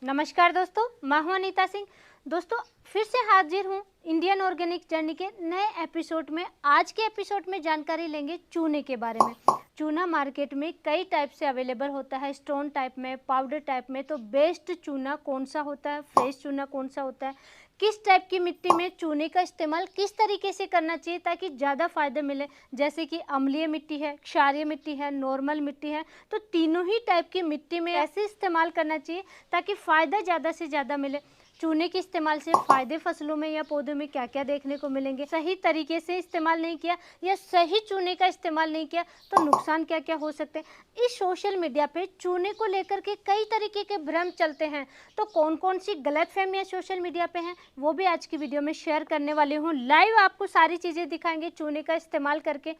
नमस्कार दोस्तों, मैं हूं अनीता सिंह। दोस्तों फिर से हाजिर हूं इंडियन ऑर्गेनिक जर्नी के नए एपिसोड में। आज के एपिसोड में जानकारी लेंगे चूने के बारे में। चूना मार्केट में कई टाइप से अवेलेबल होता है, स्टोन टाइप में, पाउडर टाइप में। तो बेस्ट चूना कौन सा होता है, फ्रेश चूना कौन सा होता है, किस टाइप की मिट्टी में चूने का इस्तेमाल किस तरीके से करना चाहिए ताकि ज़्यादा फायदे मिले, जैसे कि अम्लीय मिट्टी है, क्षारीय मिट्टी है, नॉर्मल मिट्टी है। तो तीनों ही टाइप की मिट्टी में ऐसे इस्तेमाल करना चाहिए ताकि फ़ायदा ज़्यादा से ज़्यादा मिले। चूने के इस्तेमाल से फ़ायदे फसलों में या पौधों में क्या क्या देखने को मिलेंगे, सही तरीके से इस्तेमाल नहीं किया या सही चूने का इस्तेमाल नहीं किया तो नुकसान क्या क्या हो सकते हैं। इस सोशल मीडिया पे चूने को लेकर के कई तरीके के भ्रम चलते हैं, तो कौन कौन सी गलतफहमियां सोशल मीडिया पे हैं वो भी आज की वीडियो में शेयर करने वाली हूँ। लाइव आपको सारी चीज़ें दिखाएंगे चूने का इस्तेमाल करके।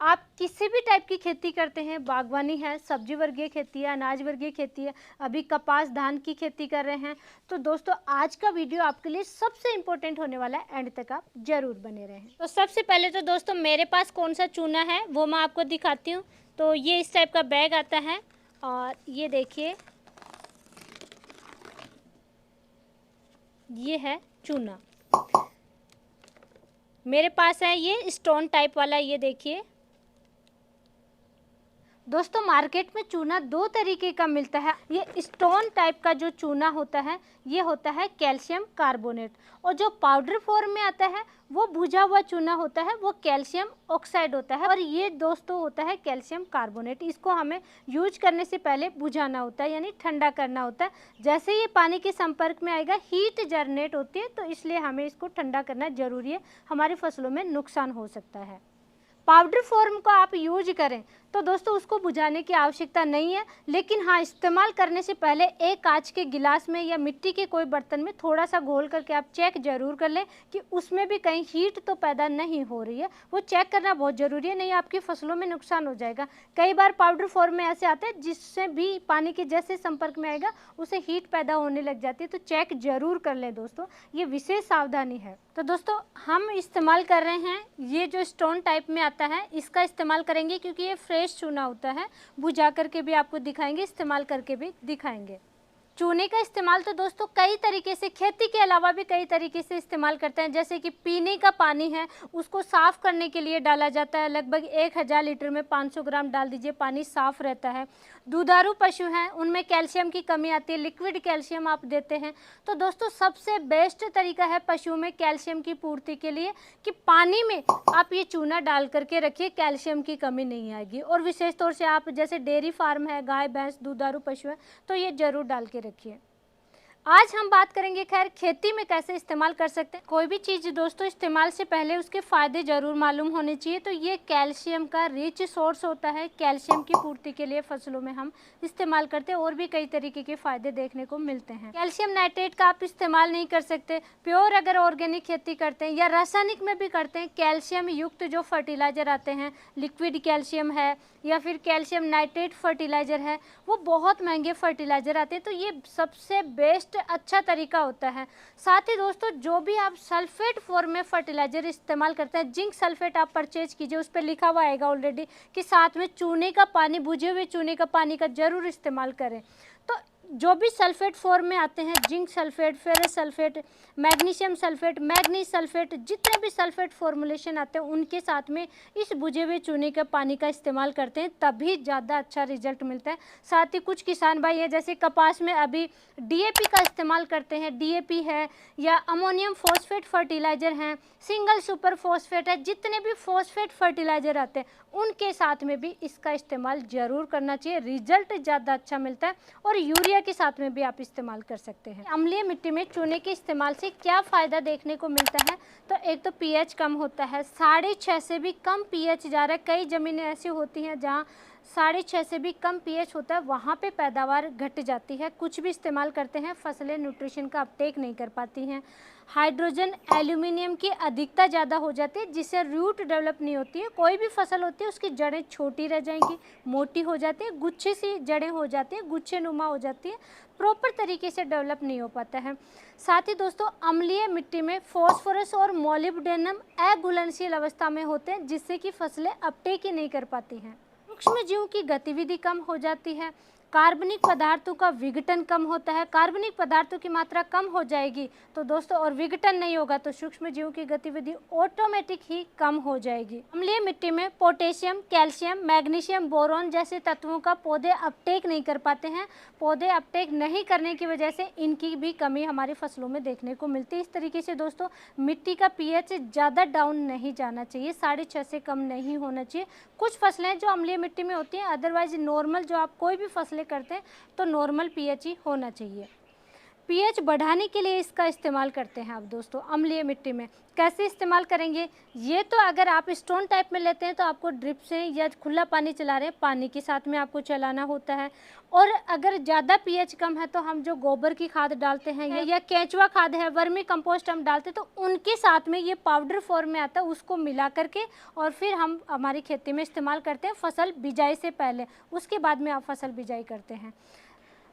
आप किसी भी टाइप की खेती करते हैं, बागवानी है, सब्जी वर्गीय खेती है, अनाज वर्गीय खेती है, अभी कपास धान की खेती कर रहे हैं, तो दोस्तों आज का वीडियो आपके लिए सबसे इम्पोर्टेंट होने वाला है। एंड तक आप जरूर बने रहें। तो सबसे पहले तो दोस्तों मेरे पास कौन सा चूना है वो मैं आपको दिखाती हूँ। तो ये इस टाइप का बैग आता है और ये देखिए, ये है चूना मेरे पास है। ये स्टोन टाइप वाला, ये देखिए दोस्तों। मार्केट में चूना दो तरीके का मिलता है। ये स्टोन टाइप का जो चूना होता है ये होता है कैल्शियम कार्बोनेट, और जो पाउडर फॉर्म में आता है वो भुजा हुआ चूना होता है, वो कैल्शियम ऑक्साइड होता है। और ये दोस्तों होता है कैल्शियम कार्बोनेट। इसको हमें यूज करने से पहले बुझाना होता है, यानी ठंडा करना होता है। जैसे ये पानी के संपर्क में आएगा हीट जनरेट होती है, तो इसलिए हमें इसको ठंडा करना जरूरी है, हमारी फसलों में नुकसान हो सकता है। पाउडर फॉर्म को आप यूज करें तो दोस्तों उसको बुझाने की आवश्यकता नहीं है, लेकिन हाँ इस्तेमाल करने से पहले एक कांच के गिलास में या मिट्टी के कोई बर्तन में थोड़ा सा घोल करके आप चेक जरूर कर लें कि उसमें भी कहीं हीट तो पैदा नहीं हो रही है। वो चेक करना बहुत ज़रूरी है, नहीं आपकी फसलों में नुकसान हो जाएगा। कई बार पाउडर फॉर्म में ऐसे आते हैं जिससे भी पानी के जैसे संपर्क में आएगा उसे हीट पैदा होने लग जाती है, तो चेक जरूर कर लें दोस्तों, ये विशेष सावधानी है। तो दोस्तों हम इस्तेमाल कर रहे हैं ये जो स्टोन टाइप में आता है, इसका इस्तेमाल करेंगे क्योंकि ये फ्रेश चूना होता है। बुझा करके भी आपको दिखाएंगे, इस्तेमाल करके भी दिखाएंगे। चूने का इस्तेमाल तो दोस्तों कई तरीके से, खेती के अलावा भी कई तरीके से इस्तेमाल करते हैं। जैसे कि पीने का पानी है, उसको साफ़ करने के लिए डाला जाता है। लगभग 1000 लीटर में 500 ग्राम डाल दीजिए, पानी साफ़ रहता है। दुधारू पशु हैं, उनमें कैल्शियम की कमी आती है, लिक्विड कैल्शियम आप देते हैं। तो दोस्तों सबसे बेस्ट तरीका है पशुओं में कैल्शियम की पूर्ति के लिए कि पानी में आप ये चूना डाल करके रखिए, कैल्शियम की कमी नहीं आएगी। और विशेष तौर से आप जैसे डेयरी फार्म है, गाय भैंस दुधारू पशु है, तो ये जरूर डाल के रखिए। आज हम बात करेंगे खैर खेती में कैसे इस्तेमाल कर सकते हैं। कोई भी चीज़ दोस्तों इस्तेमाल से पहले उसके फ़ायदे ज़रूर मालूम होने चाहिए। तो ये कैल्शियम का रिच सोर्स होता है, कैल्शियम की पूर्ति के लिए फसलों में हम इस्तेमाल करते हैं। और भी कई तरीके के फ़ायदे देखने को मिलते हैं। कैल्शियम नाइट्रेट का आप इस्तेमाल नहीं कर सकते। प्योर अगर ऑर्गेनिक खेती करते हैं या रासायनिक में भी करते हैं, कैल्शियम युक्त जो फर्टिलाइज़र आते हैं, लिक्विड कैल्शियम है या फिर कैल्शियम नाइट्रेट फर्टिलाइज़र है, वो बहुत महंगे फर्टिलाइज़र आते हैं। तो ये सबसे बेस्ट अच्छा तरीका होता है। साथ ही दोस्तों जो भी आप सल्फेट फॉर्म में फर्टिलाइज़र इस्तेमाल करते हैं, जिंक सल्फेट आप परचेज कीजिए, उस पर लिखा हुआ आएगा ऑलरेडी कि साथ में चूने का पानी, बुझे हुए चूने का पानी का जरूर इस्तेमाल करें। तो जो भी सल्फेट फॉर्म में आते हैं, zinc sulphate, ferrous sulphate, magnesium sulphate, manganese sulphate, जितने भी सल्फेट फॉर्मुलेशन आते हैं उनके साथ में इस बुझे हुए चूने के पानी का इस्तेमाल करते हैं, तभी ज़्यादा अच्छा रिजल्ट मिलता है। साथ ही कुछ किसान भाई हैं जैसे कपास में अभी डीएपी का इस्तेमाल करते हैं, डीएपी है या अमोनियम फॉस्फेट फर्टिलाइज़र हैं, सिंगल सुपर फॉस्फेट है, जितने भी फॉस्फेट फर्टिलाइज़र आते हैं उनके साथ में भी इसका इस्तेमाल ज़रूर करना चाहिए, रिजल्ट ज़्यादा अच्छा मिलता है। और यूरिया के साथ में भी आप इस्तेमाल कर सकते हैं। अम्लीय मिट्टी में चूने के इस्तेमाल से क्या फ़ायदा देखने को मिलता है, तो एक तो पीएच कम होता है, 6.5 से भी कम पीएच जा रहा है। कई ज़मीनें ऐसी होती हैं जहाँ 6.5 से भी कम पीएच होता है, वहाँ पे पैदावार घट जाती है। कुछ भी इस्तेमाल करते हैं, फसलें न्यूट्रिशन का अपटेक नहीं कर पाती हैं। हाइड्रोजन एल्यूमिनियम की अधिकता ज़्यादा हो जाती है, जिससे रूट डेवलप नहीं होती है। कोई भी फसल होती है उसकी जड़ें छोटी रह जाएंगी, मोटी हो जाती है, गुच्छे सी जड़ें हो जाती हैं, गुच्छे नुमा हो जाती है, प्रॉपर तरीके से डेवलप नहीं हो पाता है। साथ ही दोस्तों अम्लीय मिट्टी में फॉस्फोरस और मोलिब्डेनम अघुलनशील अवस्था में होते हैं, जिससे कि फसलें अपटेक ही नहीं कर पाती हैं। सूक्ष्म जीव की गतिविधि कम हो जाती है, कार्बनिक पदार्थों का विघटन कम होता है। कार्बनिक पदार्थों की मात्रा कम हो जाएगी तो दोस्तों, और विघटन नहीं होगा तो सूक्ष्म जीवों की गतिविधि ऑटोमेटिक ही कम हो जाएगी। अम्लीय मिट्टी में पोटेशियम, कैल्शियम, मैग्नीशियम, बोरॉन जैसे तत्वों का पौधे अपटेक नहीं कर पाते हैं। पौधे अपटेक नहीं करने की वजह से इनकी भी कमी हमारी फसलों में देखने को मिलती है। इस तरीके से दोस्तों, मिट्टी का पीएच ज़्यादा डाउन नहीं जाना चाहिए, 6.5 से कम नहीं होना चाहिए। कुछ फसलें जो अम्लीय मिट्टी में होती हैं, अदरवाइज नॉर्मल जो आप कोई भी फसलें करते हैं तो नॉर्मल पीएच ही होना चाहिए। पीएच बढ़ाने के लिए इसका इस्तेमाल करते हैं आप दोस्तों अम्लीय मिट्टी में। कैसे इस्तेमाल करेंगे? ये तो अगर आप स्टोन टाइप में लेते हैं तो आपको ड्रिप से या खुला पानी चला रहे हैं, पानी के साथ में आपको चलाना होता है। और अगर ज़्यादा पीएच कम है तो हम जो गोबर की खाद डालते हैं या केंचुआ खाद है, वर्मी कंपोस्ट हम डालते हैं, तो उनके साथ में ये पाउडर फॉर्म में आता है, उसको मिला करके और फिर हम हमारी खेती में इस्तेमाल करते हैं फसल बिजाई से पहले। उसके बाद में आप फसल बिजाई करते हैं।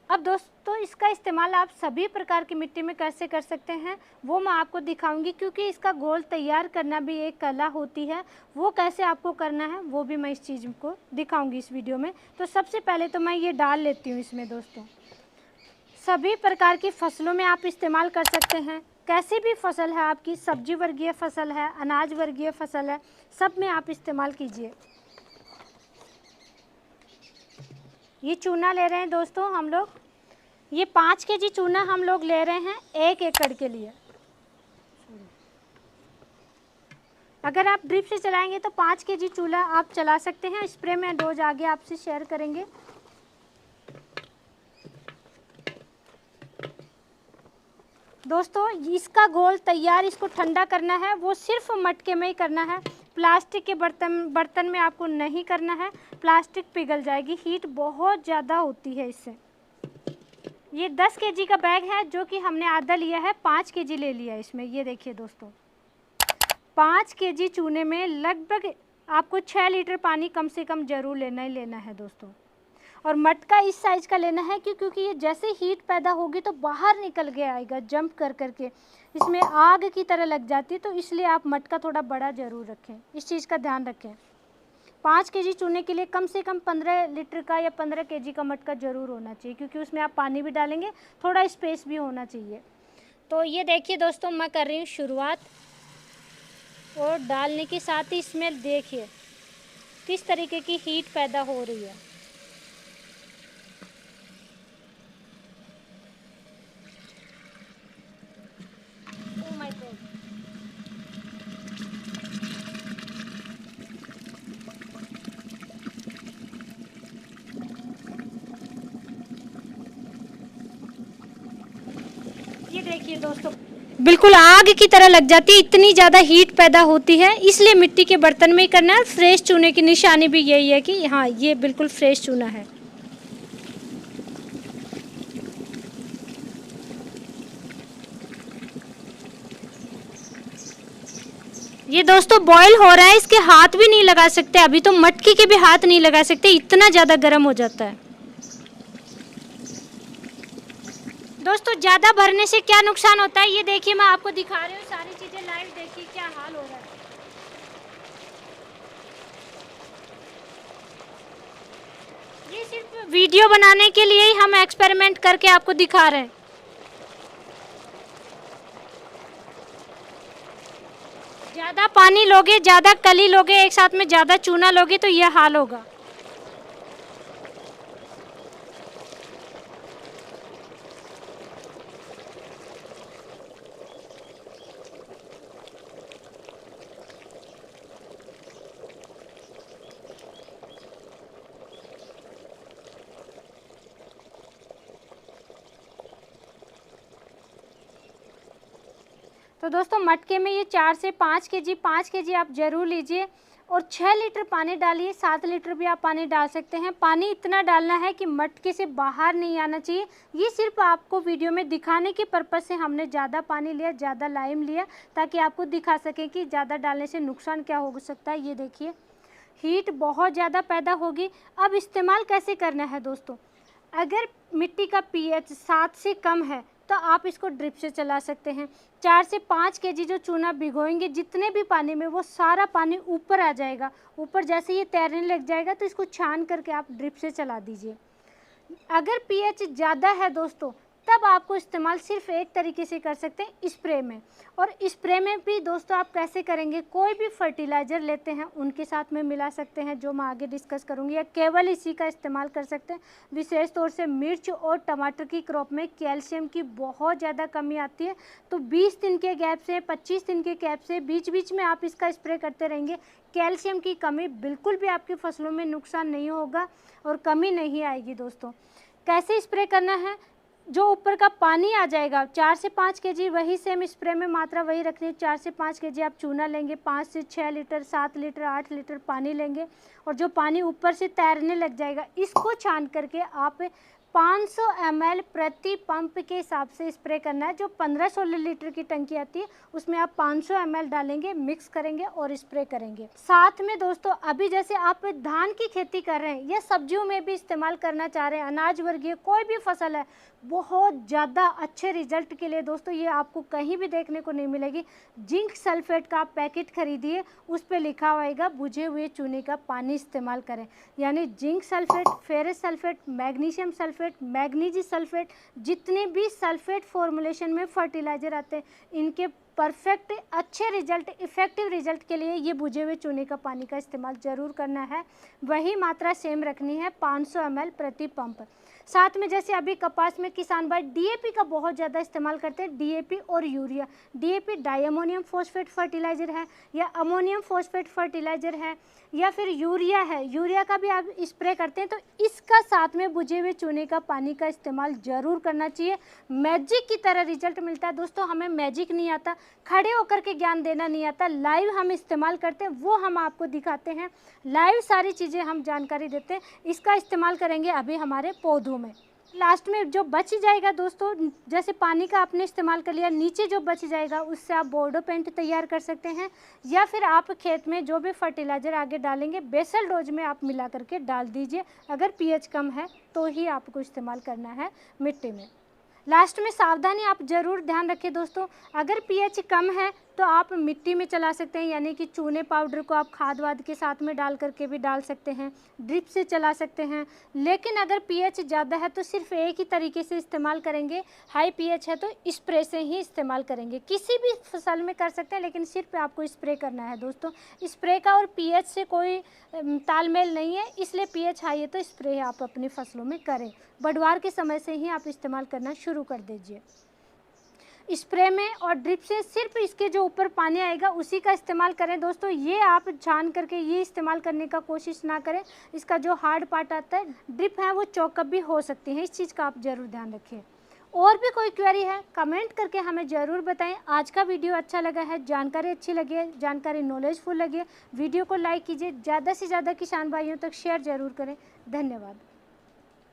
अब दोस्तों, इसका इस्तेमाल आप सभी प्रकार की मिट्टी में कैसे कर सकते हैं वो मैं आपको दिखाऊंगी, क्योंकि इसका घोल तैयार करना भी एक कला होती है। वो कैसे आपको करना है वो भी मैं इस चीज़ को दिखाऊंगी इस वीडियो में। तो सबसे पहले तो मैं ये डाल लेती हूँ इसमें दोस्तों। सभी प्रकार की फसलों में आप इस्तेमाल कर सकते हैं। कैसी भी फसल है आपकी, सब्जी वर्गीय फसल है, अनाज वर्गीय फसल है, सब में आप इस्तेमाल कीजिए। ये चूना ले रहे हैं दोस्तों हम लोग, ये 5 केजी चूना हम लोग ले रहे हैं 1 एकड़ के लिए। अगर आप ड्रिप से चलाएंगे तो 5 केजी चूना आप चला सकते हैं। स्प्रे में डोज आगे आपसे शेयर करेंगे। दोस्तों, इसका घोल तैयार, इसको ठंडा करना है, वो सिर्फ मटके में ही करना है। प्लास्टिक के बर्तन में आपको नहीं करना है, प्लास्टिक पिघल जाएगी, हीट बहुत ज़्यादा होती है इससे। ये 10 केजी का बैग है जो कि हमने आधा लिया है, 5 केजी ले लिया इसमें। ये देखिए दोस्तों, 5 केजी चूने में लगभग आपको 6 लीटर पानी कम से कम ज़रूर लेना ही लेना है दोस्तों। और मटका इस साइज़ का लेना है क्योंकि ये जैसे हीट पैदा होगी तो बाहर निकल के आएगा जंप कर करके, इसमें आग की तरह लग जाती है। तो इसलिए आप मटका थोड़ा बड़ा ज़रूर रखें, इस चीज़ का ध्यान रखें। 5 केजी चूने के लिए कम से कम 15 लीटर का या 15 केजी का मटका ज़रूर होना चाहिए, क्योंकि उसमें आप पानी भी डालेंगे, थोड़ा स्पेस भी होना चाहिए। तो ये देखिए दोस्तों, मैं कर रही हूँ शुरुआत, और डालने के साथ ही इसमें देखिए किस तरीके की हीट पैदा हो रही है। Oh my God! ये देखिए दोस्तों, बिल्कुल आग की तरह लग जाती है, इतनी ज़्यादा हीट पैदा होती है। इसलिए मिट्टी के बर्तन में ही करना है। फ्रेश चूने की निशानी भी यही है कि हाँ, ये बिल्कुल फ्रेश चूना है। ये दोस्तों बॉईल हो रहा है, इसके हाथ भी नहीं लगा सकते, अभी तो मटकी के भी हाथ नहीं लगा सकते, इतना ज़्यादा गर्म हो जाता है। दोस्तों, ज़्यादा भरने से क्या नुकसान होता है ये देखिए, मैं आपको दिखा रही हूँ सारी चीज़ें लाइव। देखिए क्या हाल हो रहा है। ये सिर्फ वीडियो बनाने के लिए ही हम एक्सपेरिमेंट करके आपको दिखा रहे हैं। ज़्यादा पानी लोगे, ज़्यादा कली लोगे, एक साथ में ज़्यादा चूना लोगे तो यह हाल होगा। तो दोस्तों, मटके में ये 4 से 5 केजी आप ज़रूर लीजिए और 6 लीटर पानी डालिए। 7 लीटर भी आप पानी डाल सकते हैं। पानी इतना डालना है कि मटके से बाहर नहीं आना चाहिए। ये सिर्फ आपको वीडियो में दिखाने के पर्पज़ से हमने ज़्यादा पानी लिया, ज़्यादा लाइम लिया, ताकि आपको दिखा सकें कि ज़्यादा डालने से नुकसान क्या हो सकता है। ये देखिए, हीट बहुत ज़्यादा पैदा होगी। अब इस्तेमाल कैसे करना है दोस्तों? अगर मिट्टी का पीएच 7 से कम है तो आप इसको ड्रिप से चला सकते हैं। 4 से 5 केजी जो चूना भिगोएंगे जितने भी पानी में, वो सारा पानी ऊपर आ जाएगा। ऊपर जैसे ये तैरने लग जाएगा तो इसको छान करके आप ड्रिप से चला दीजिए। अगर पीएच ज़्यादा है दोस्तों, तब आपको इस्तेमाल सिर्फ एक तरीके से कर सकते हैं, स्प्रे में। और स्प्रे में भी दोस्तों आप कैसे करेंगे, कोई भी फर्टिलाइज़र लेते हैं उनके साथ में मिला सकते हैं, जो मैं आगे डिस्कस करूंगी, या केवल इसी का इस्तेमाल कर सकते हैं। विशेष तौर से मिर्च और टमाटर की क्रॉप में कैल्शियम की बहुत ज़्यादा कमी आती है, तो 20 दिन के गैप से, 25 दिन के गैप से बीच बीच में आप इसका स्प्रे करते रहेंगे। कैल्शियम की कमी बिल्कुल भी आपकी फसलों में नुकसान नहीं होगा और कमी नहीं आएगी दोस्तों। कैसे स्प्रे करना है, जो ऊपर का पानी आ जाएगा 4 से 5 केजी, वही सेम स्प्रे में मात्रा वही रखनी है। 4 से 5 केजी आप चूना लेंगे, 5 से 6 लीटर, 7 लीटर, 8 लीटर पानी लेंगे, और जो पानी ऊपर से तैरने लग जाएगा इसको छान करके आप 500 ml प्रति पंप के हिसाब से स्प्रे करना है। जो 15-16 लीटर की टंकी आती है उसमें आप 500 ml डालेंगे, मिक्स करेंगे और स्प्रे करेंगे। साथ में दोस्तों अभी जैसे आप धान की खेती कर रहे हैं या सब्जियों में भी इस्तेमाल करना चाह रहे हैं, अनाज वर्गीय कोई भी फसल है, बहुत ज़्यादा अच्छे रिजल्ट के लिए दोस्तों ये आपको कहीं भी देखने को नहीं मिलेगी। जिंक सल्फेट का आप पैकेट खरीदिए, उस पर लिखा होगा बुझे हुए चूने का पानी इस्तेमाल करें। यानी zinc sulphate, ferrous sulphate, magnesium sulphate, manganese sulphate, जितने भी सल्फेट फॉर्मुलेशन में फर्टिलाइजर आते हैं, इनके परफेक्ट अच्छे रिजल्ट, इफेक्टिव रिजल्ट के लिए ये बुझे हुए चूने का पानी का इस्तेमाल ज़रूर करना है। वही मात्रा सेम रखनी है, 500 ml प्रति पंप। साथ में जैसे अभी कपास में किसान भाई डीएपी का बहुत ज़्यादा इस्तेमाल करते हैं, डीएपी और urea. DAP di ammonium phosphate fertiliser है, या अमोनियम फॉस्फेट फर्टिलाइज़र है, या फिर यूरिया है, यूरिया का भी आप स्प्रे करते हैं, तो इसका साथ में बुझे हुए चूने का पानी का इस्तेमाल ज़रूर करना चाहिए। मैजिक की तरह रिजल्ट मिलता है दोस्तों। हमें मैजिक नहीं आता, खड़े होकर के ज्ञान देना नहीं आता, लाइव हम इस्तेमाल करते हैं, वो हम आपको दिखाते हैं, लाइव सारी चीज़ें हम जानकारी देते हैं। इसका इस्तेमाल करेंगे अभी हमारे पौधों में। लास्ट में जो बच जाएगा दोस्तों, जैसे पानी का आपने इस्तेमाल कर लिया, नीचे जो बच जाएगा उससे आप बोर्डो पेंट तैयार कर सकते हैं, या फिर आप खेत में जो भी फर्टिलाइज़र आगे डालेंगे बेसल डोज में आप मिला करके डाल दीजिए। अगर पीएच कम है तो ही आपको इस्तेमाल करना है मिट्टी में। लास्ट में सावधानी आप ज़रूर ध्यान रखें दोस्तों, अगर पीएच कम है तो आप मिट्टी में चला सकते हैं, यानी कि चूने पाउडर को आप खाद वाद के साथ में डाल करके भी डाल सकते हैं, ड्रिप से चला सकते हैं। लेकिन अगर पीएच ज़्यादा है तो सिर्फ एक ही तरीके से इस्तेमाल करेंगे, हाई पीएच है तो स्प्रे से ही इस्तेमाल करेंगे। किसी भी फसल में कर सकते हैं, लेकिन सिर्फ आपको स्प्रे करना है दोस्तों। स्प्रे का और पीएच से कोई तालमेल नहीं है, इसलिए पीएच हाई है तो स्प्रे आप अपनी फसलों में करें। बढ़वार के समय से ही आप इस्तेमाल करना शुरू कर दीजिए। स्प्रे में और ड्रिप से सिर्फ इसके जो ऊपर पानी आएगा उसी का इस्तेमाल करें दोस्तों। ये आप छान करके ये इस्तेमाल करने का कोशिश ना करें, इसका जो हार्ड पार्ट आता है ड्रिप है वो चौकअप भी हो सकती है, इस चीज़ का आप ज़रूर ध्यान रखिए। और भी कोई क्वेरी है कमेंट करके हमें ज़रूर बताएं। आज का वीडियो अच्छा लगा है, जानकारी अच्छी लगी है, जानकारी नॉलेजफुल लगी है, वीडियो को लाइक कीजिए, ज़्यादा से ज़्यादा किसान भाइयों तक शेयर ज़रूर करें। धन्यवाद।